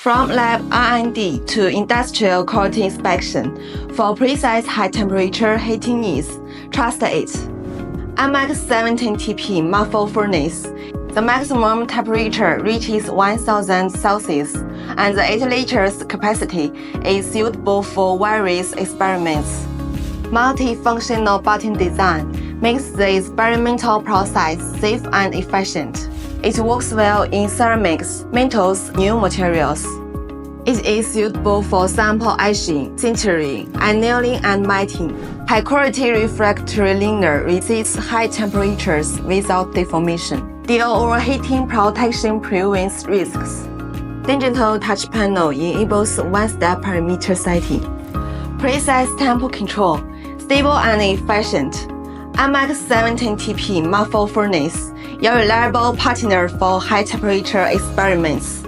From lab R&D to industrial quality inspection, for precise high-temperature heating needs, trust it. MX7-10TP Muffle furnace. The maximum temperature reaches 1000 Celsius, and the 8 liters capacity is suitable for various experiments. Multifunctional button design makes the experimental process safe and efficient. It works well in ceramics, metals, new materials. It is suitable for sample etching, sintering, annealing, and mating. High-quality refractory liner resists high temperatures without deformation. Dual overheating protection prevents risks. Digital touch panel enables one-step parameter setting. Precise tempo control, stable and efficient. MX7-10TP Muffle furnace, your reliable partner for high-temperature experiments.